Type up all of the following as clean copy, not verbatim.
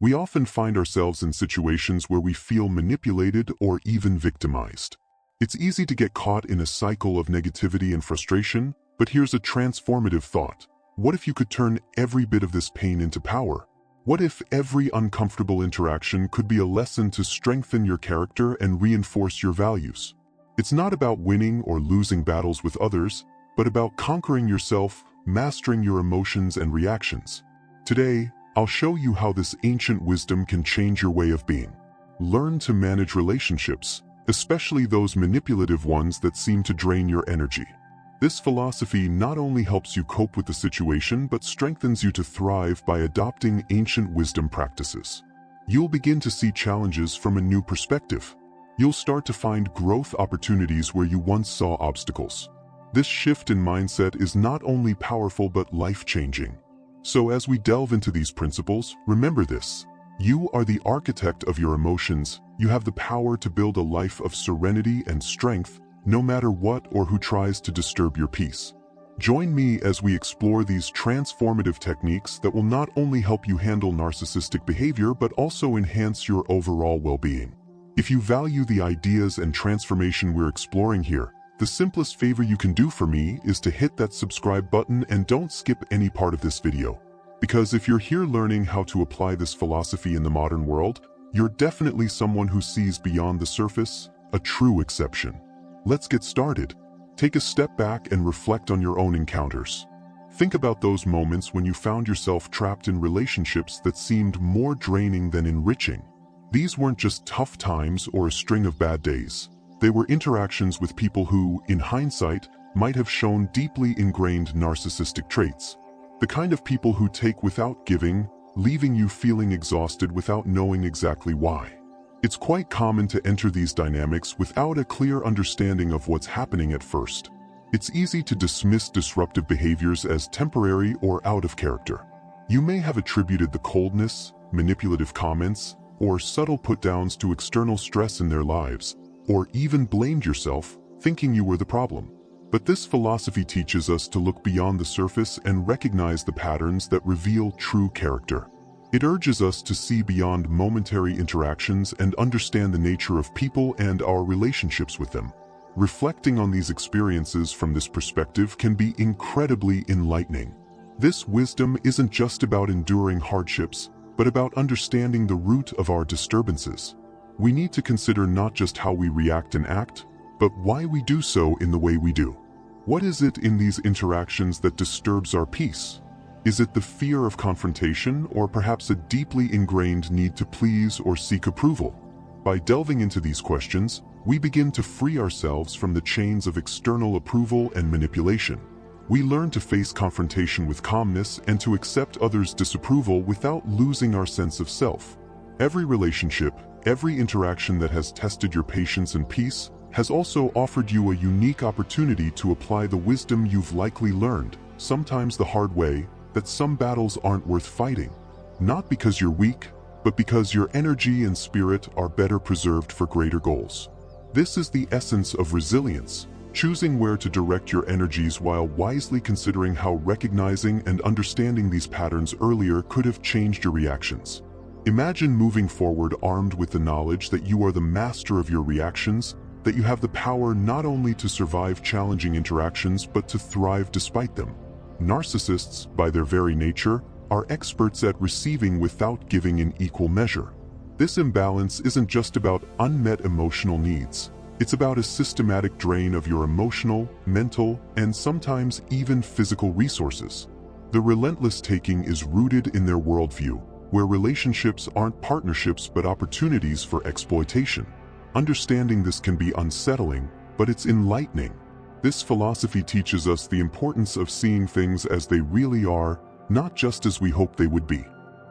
We often find ourselves in situations where we feel manipulated or even victimized. It's easy to get caught in a cycle of negativity and frustration, but here's a transformative thought. What if you could turn every bit of this pain into power? What if every uncomfortable interaction could be a lesson to strengthen your character and reinforce your values? It's not about winning or losing battles with others, but about conquering yourself, mastering your emotions and reactions. Today, I'll show you how this ancient wisdom can change your way of being. Learn to manage relationships, especially those manipulative ones that seem to drain your energy. This philosophy not only helps you cope with the situation, but strengthens you to thrive by adopting ancient wisdom practices. You'll begin to see challenges from a new perspective. You'll start to find growth opportunities where you once saw obstacles. This shift in mindset is not only powerful but life-changing. So as we delve into these principles, remember this. You are the architect of your emotions. You have the power to build a life of serenity and strength, no matter what or who tries to disturb your peace. Join me as we explore these transformative techniques that will not only help you handle narcissistic behavior but also enhance your overall well-being. If you value the ideas and transformation we're exploring here, the simplest favor you can do for me is to hit that subscribe button and don't skip any part of this video. Because if you're here learning how to apply this philosophy in the modern world, you're definitely someone who sees beyond the surface, a true exception. Let's get started. Take a step back and reflect on your own encounters. Think about those moments when you found yourself trapped in relationships that seemed more draining than enriching. These weren't just tough times or a string of bad days. They were interactions with people who, in hindsight, might have shown deeply ingrained narcissistic traits. The kind of people who take without giving, leaving you feeling exhausted without knowing exactly why. It's quite common to enter these dynamics without a clear understanding of what's happening at first. It's easy to dismiss disruptive behaviors as temporary or out of character. You may have attributed the coldness, manipulative comments, or subtle put-downs to external stress in their lives, or even blamed yourself, thinking you were the problem. But this philosophy teaches us to look beyond the surface and recognize the patterns that reveal true character. It urges us to see beyond momentary interactions and understand the nature of people and our relationships with them. Reflecting on these experiences from this perspective can be incredibly enlightening. This wisdom isn't just about enduring hardships, but about understanding the root of our disturbances. We need to consider not just how we react and act, but why we do so in the way we do. What is it in these interactions that disturbs our peace? Is it the fear of confrontation, or perhaps a deeply ingrained need to please or seek approval? By delving into these questions, we begin to free ourselves from the chains of external approval and manipulation. We learn to face confrontation with calmness and to accept others' disapproval without losing our sense of self. Every relationship, every interaction that has tested your patience and peace, has also offered you a unique opportunity to apply the wisdom you've likely learned, sometimes the hard way, that some battles aren't worth fighting. Not because you're weak, but because your energy and spirit are better preserved for greater goals. This is the essence of resilience, choosing where to direct your energies while wisely considering how recognizing and understanding these patterns earlier could have changed your reactions. Imagine moving forward armed with the knowledge that you are the master of your reactions, that you have the power not only to survive challenging interactions but to thrive despite them. Narcissists, by their very nature, are experts at receiving without giving in equal measure. This imbalance isn't just about unmet emotional needs. It's about a systematic drain of your emotional, mental, and sometimes even physical resources. The relentless taking is rooted in their worldview, where relationships aren't partnerships but opportunities for exploitation. Understanding this can be unsettling, but it's enlightening. This philosophy teaches us the importance of seeing things as they really are, not just as we hope they would be.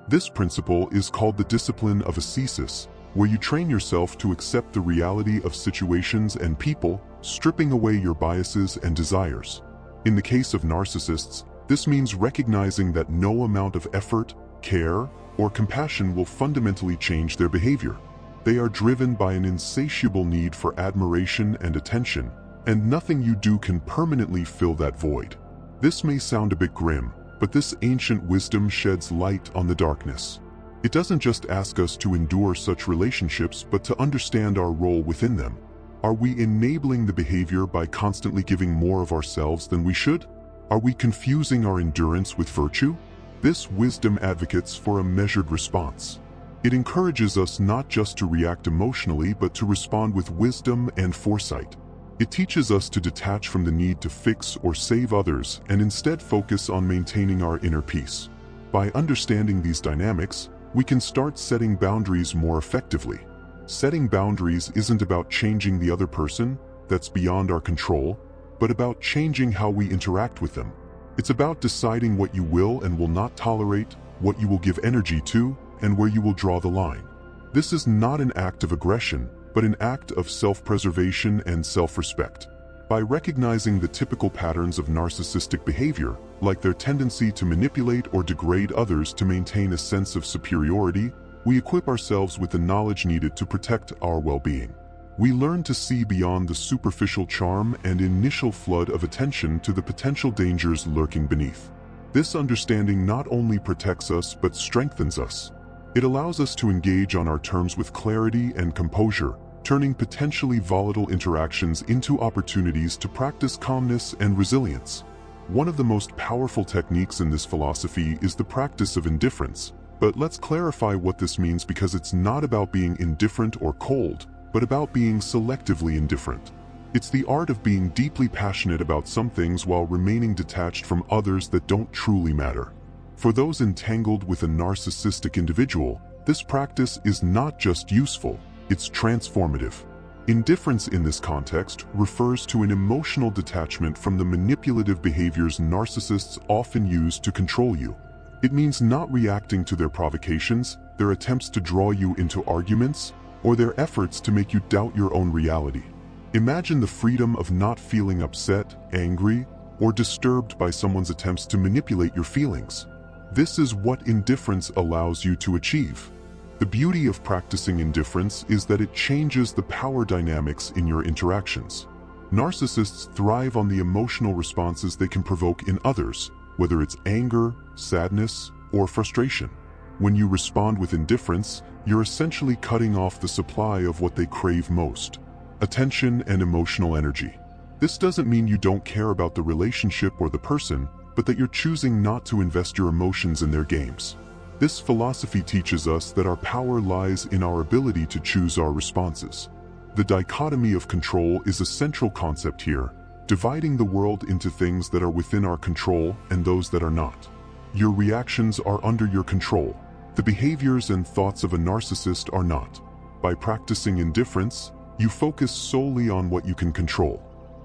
This principle is called the discipline of ascesis, where you train yourself to accept the reality of situations and people, stripping away your biases and desires. In the case of narcissists, this means recognizing that no amount of effort, care, or compassion will fundamentally change their behavior. They are driven by an insatiable need for admiration and attention, and nothing you do can permanently fill that void. This may sound a bit grim, but this ancient wisdom sheds light on the darkness. It doesn't just ask us to endure such relationships, but to understand our role within them. Are we enabling the behavior by constantly giving more of ourselves than we should? Are we confusing our endurance with virtue? This wisdom advocates for a measured response. It encourages us not just to react emotionally, but to respond with wisdom and foresight. It teaches us to detach from the need to fix or save others and instead focus on maintaining our inner peace. By understanding these dynamics, we can start setting boundaries more effectively. Setting boundaries isn't about changing the other person, that's beyond our control, but about changing how we interact with them. It's about deciding what you will and will not tolerate, what you will give energy to, and where you will draw the line. This is not an act of aggression, but an act of self-preservation and self-respect. By recognizing the typical patterns of narcissistic behavior, like their tendency to manipulate or degrade others to maintain a sense of superiority, we equip ourselves with the knowledge needed to protect our well-being. We learn to see beyond the superficial charm and initial flood of attention to the potential dangers lurking beneath. This understanding not only protects us but strengthens us. It allows us to engage on our terms with clarity and composure, turning potentially volatile interactions into opportunities to practice calmness and resilience. One of the most powerful techniques in this philosophy is the practice of indifference. But let's clarify what this means, because it's not about being indifferent or cold, but about being selectively indifferent. It's the art of being deeply passionate about some things while remaining detached from others that don't truly matter. For those entangled with a narcissistic individual, this practice is not just useful, it's transformative. Indifference in this context refers to an emotional detachment from the manipulative behaviors narcissists often use to control you. It means not reacting to their provocations, their attempts to draw you into arguments, or their efforts to make you doubt your own reality. Imagine the freedom of not feeling upset, angry, or disturbed by someone's attempts to manipulate your feelings. This is what indifference allows you to achieve. The beauty of practicing indifference is that it changes the power dynamics in your interactions. Narcissists thrive on the emotional responses they can provoke in others, whether it's anger, sadness, or frustration. When you respond with indifference, you're essentially cutting off the supply of what they crave most: attention and emotional energy. This doesn't mean you don't care about the relationship or the person, but that you're choosing not to invest your emotions in their games. This philosophy teaches us that our power lies in our ability to choose our responses. The dichotomy of control is a central concept here, dividing the world into things that are within our control and those that are not. Your reactions are under your control. The behaviors and thoughts of a narcissist are not. By practicing indifference, you focus solely on what you can control.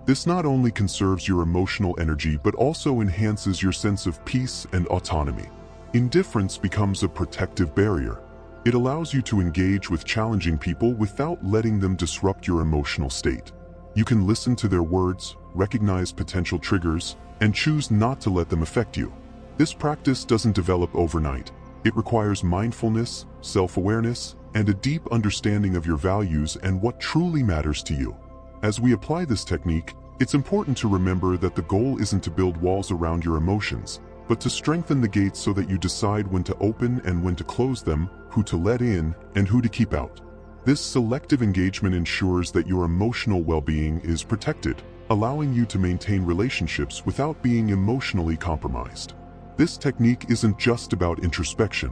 This not only conserves your emotional energy but also enhances your sense of peace and autonomy. Indifference becomes a protective barrier. It allows you to engage with challenging people without letting them disrupt your emotional state. You can listen to their words, recognize potential triggers, and choose not to let them affect you. This practice doesn't develop overnight. It requires mindfulness, self-awareness, and a deep understanding of your values and what truly matters to you. As we apply this technique, it's important to remember that the goal isn't to build walls around your emotions, but to strengthen the gates so that you decide when to open and when to close them, who to let in and who to keep out. This selective engagement ensures that your emotional well-being is protected, allowing you to maintain relationships without being emotionally compromised. This technique isn't just about introspection.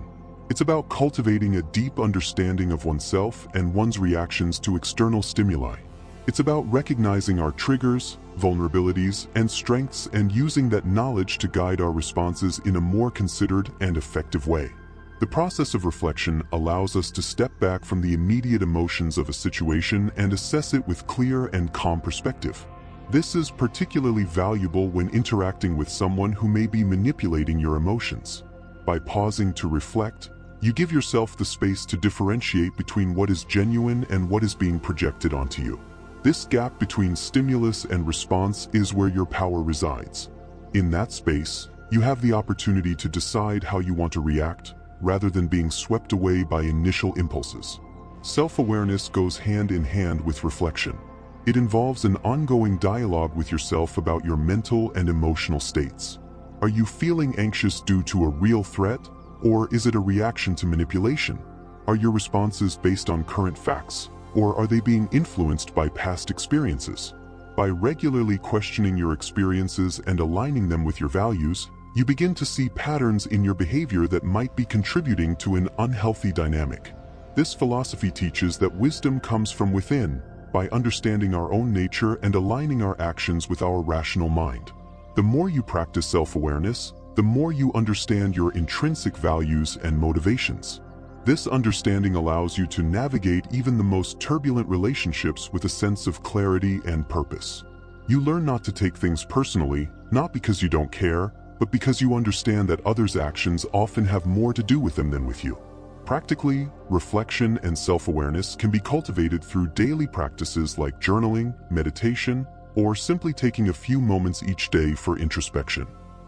It's about cultivating a deep understanding of oneself and one's reactions to external stimuli. It's about recognizing our triggers, vulnerabilities, and strengths and using that knowledge to guide our responses in a more considered and effective way. The process of reflection allows us to step back from the immediate emotions of a situation and assess it with clear and calm perspective. This is particularly valuable when interacting with someone who may be manipulating your emotions. By pausing to reflect, you give yourself the space to differentiate between what is genuine and what is being projected onto you. This gap between stimulus and response is where your power resides. In that space, you have the opportunity to decide how you want to react, rather than being swept away by initial impulses. Self-awareness goes hand in hand with reflection. It involves an ongoing dialogue with yourself about your mental and emotional states. Are you feeling anxious due to a real threat, Or is it a reaction to manipulation? Are your responses based on current facts, or are they being influenced by past experiences? By regularly questioning your experiences and aligning them with your values, you begin to see patterns in your behavior that might be contributing to an unhealthy dynamic. This philosophy teaches that wisdom comes from within, by understanding our own nature and aligning our actions with our rational mind. The more you practice self-awareness, the more you understand your intrinsic values and motivations. This understanding allows you to navigate even the most turbulent relationships with a sense of clarity and purpose. You learn not to take things personally, not because you don't care, but because you understand that others' actions often have more to do with them than with you. Practically, reflection and self-awareness can be cultivated through daily practices like journaling, meditation, or simply taking a few moments each day for introspection.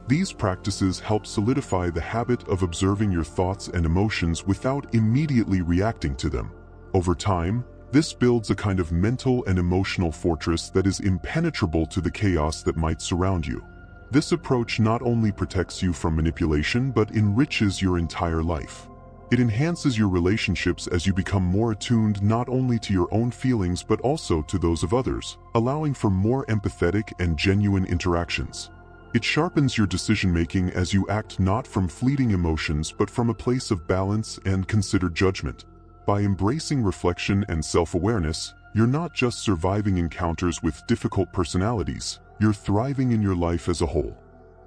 These practices help solidify the habit of observing your thoughts and emotions without immediately reacting to them. Over time, this builds a kind of mental and emotional fortress that is impenetrable to the chaos that might surround you. This approach not only protects you from manipulation but enriches your entire life. It enhances your relationships as you become more attuned not only to your own feelings but also to those of others, allowing for more empathetic and genuine interactions. It sharpens your decision-making as you act not from fleeting emotions but from a place of balance and considered judgment. By embracing reflection and self-awareness, you're not just surviving encounters with difficult personalities, you're thriving in your life as a whole.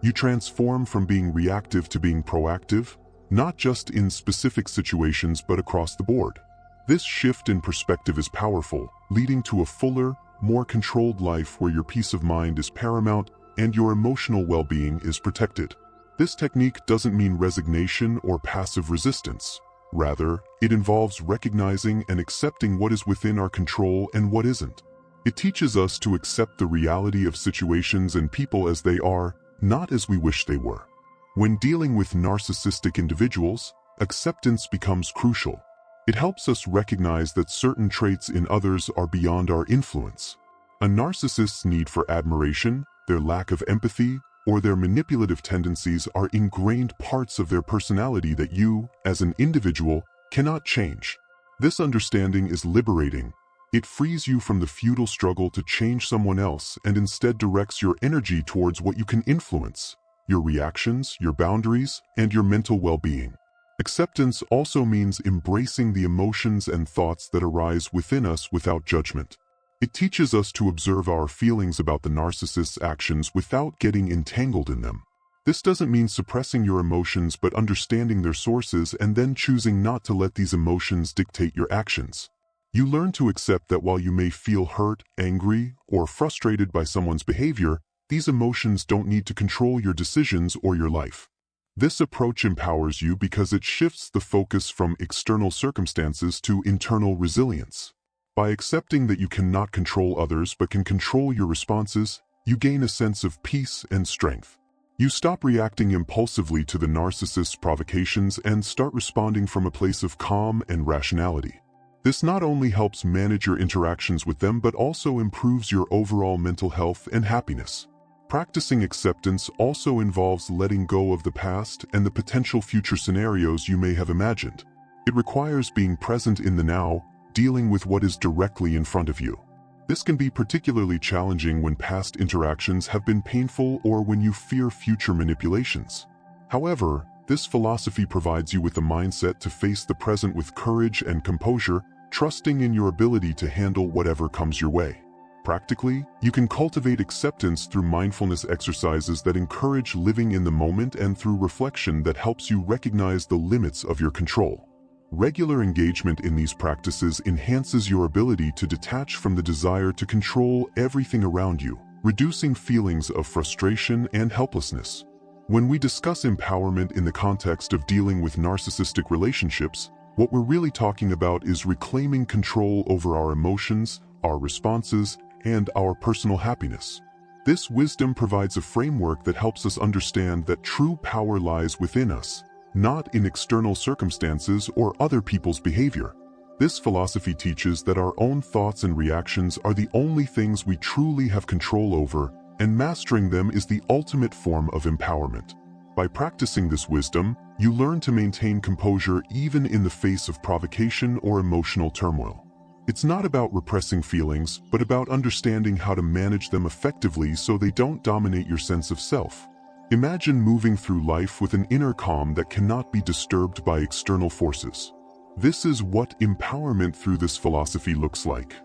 You transform from being reactive to being proactive, not just in specific situations but across the board. This shift in perspective is powerful, leading to a fuller, more controlled life where your peace of mind is paramount and your emotional well-being is protected. This technique doesn't mean resignation or passive resistance. Rather, it involves recognizing and accepting what is within our control and what isn't. It teaches us to accept the reality of situations and people as they are, not as we wish they were. When dealing with narcissistic individuals, acceptance becomes crucial. It helps us recognize that certain traits in others are beyond our influence. A narcissist's need for admiration, their lack of empathy, or their manipulative tendencies are ingrained parts of their personality that you, as an individual, cannot change. This understanding is liberating. It frees you from the futile struggle to change someone else and instead directs your energy towards what you can influence: your reactions, your boundaries, and your mental well-being. Acceptance also means embracing the emotions and thoughts that arise within us without judgment. It teaches us to observe our feelings about the narcissist's actions without getting entangled in them. This doesn't mean suppressing your emotions but understanding their sources and then choosing not to let these emotions dictate your actions. You learn to accept that while you may feel hurt, angry, or frustrated by someone's behavior, these emotions don't need to control your decisions or your life. This approach empowers you because it shifts the focus from external circumstances to internal resilience. By accepting that you cannot control others but can control your responses, you gain a sense of peace and strength. You stop reacting impulsively to the narcissist's provocations and start responding from a place of calm and rationality. This not only helps manage your interactions with them but also improves your overall mental health and happiness. Practicing acceptance also involves letting go of the past and the potential future scenarios you may have imagined. It requires being present in the now, dealing with what is directly in front of you. This can be particularly challenging when past interactions have been painful or when you fear future manipulations. However, this philosophy provides you with a mindset to face the present with courage and composure, trusting in your ability to handle whatever comes your way. Practically, you can cultivate acceptance through mindfulness exercises that encourage living in the moment and through reflection that helps you recognize the limits of your control. Regular engagement in these practices enhances your ability to detach from the desire to control everything around you, reducing feelings of frustration and helplessness. When we discuss empowerment in the context of dealing with narcissistic relationships, what we're really talking about is reclaiming control over our emotions, our responses, and our personal happiness. This wisdom provides a framework that helps us understand that true power lies within us, not in external circumstances or other people's behavior. This philosophy teaches that our own thoughts and reactions are the only things we truly have control over, and mastering them is the ultimate form of empowerment. By practicing this wisdom, you learn to maintain composure even in the face of provocation or emotional turmoil. It's not about repressing feelings, but about understanding how to manage them effectively so they don't dominate your sense of self. Imagine moving through life with an inner calm that cannot be disturbed by external forces. This is what empowerment through this philosophy looks like.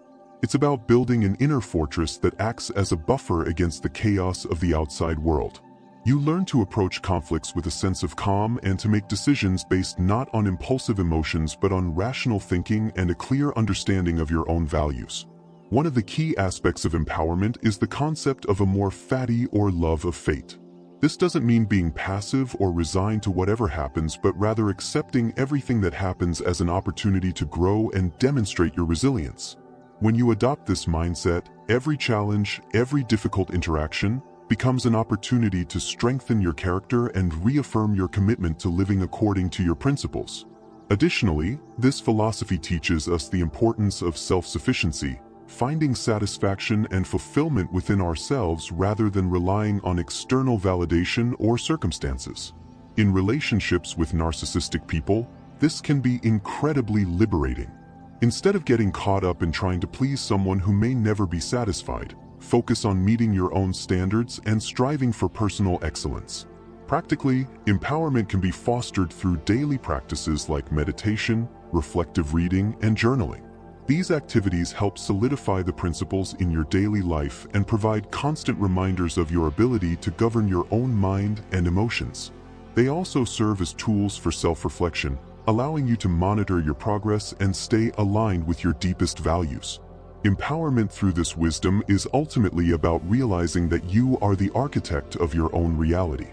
It's about building an inner fortress that acts as a buffer against the chaos of the outside world. You learn to approach conflicts with a sense of calm and to make decisions based not on impulsive emotions but on rational thinking and a clear understanding of your own values. One of the key aspects of empowerment is the concept of amor fati, or love of fate. This doesn't mean being passive or resigned to whatever happens, but rather accepting everything that happens as an opportunity to grow and demonstrate your resilience. When you adopt this mindset, every challenge, every difficult interaction, becomes an opportunity to strengthen your character and reaffirm your commitment to living according to your principles. Additionally, this philosophy teaches us the importance of self-sufficiency, finding satisfaction and fulfillment within ourselves rather than relying on external validation or circumstances. In relationships with narcissistic people, this can be incredibly liberating. Instead of getting caught up in trying to please someone who may never be satisfied, focus on meeting your own standards and striving for personal excellence. Practically, empowerment can be fostered through daily practices like meditation, reflective reading, and journaling. These activities help solidify the principles in your daily life and provide constant reminders of your ability to govern your own mind and emotions. They also serve as tools for self-reflection, allowing you to monitor your progress and stay aligned with your deepest values. Empowerment through this wisdom is ultimately about realizing that you are the architect of your own reality.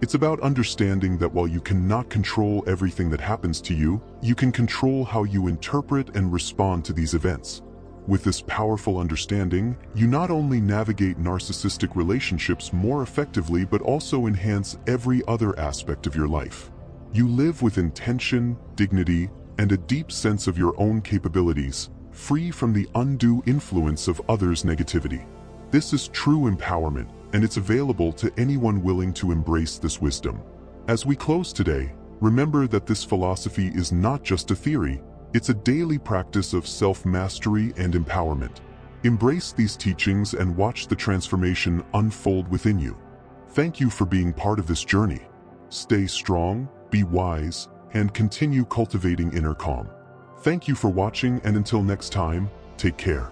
It's about understanding that while you cannot control everything that happens to you, you can control how you interpret and respond to these events. With this powerful understanding, you not only navigate narcissistic relationships more effectively but also enhance every other aspect of your life. You live with intention, dignity, and a deep sense of your own capabilities, free from the undue influence of others' negativity. This is true empowerment, and it's available to anyone willing to embrace this wisdom. As we close today, remember that this philosophy is not just a theory, it's a daily practice of self-mastery and empowerment. Embrace these teachings and watch the transformation unfold within you. Thank you for being part of this journey. Stay strong, be wise, and continue cultivating inner calm. Thank you for watching, and until next time, take care.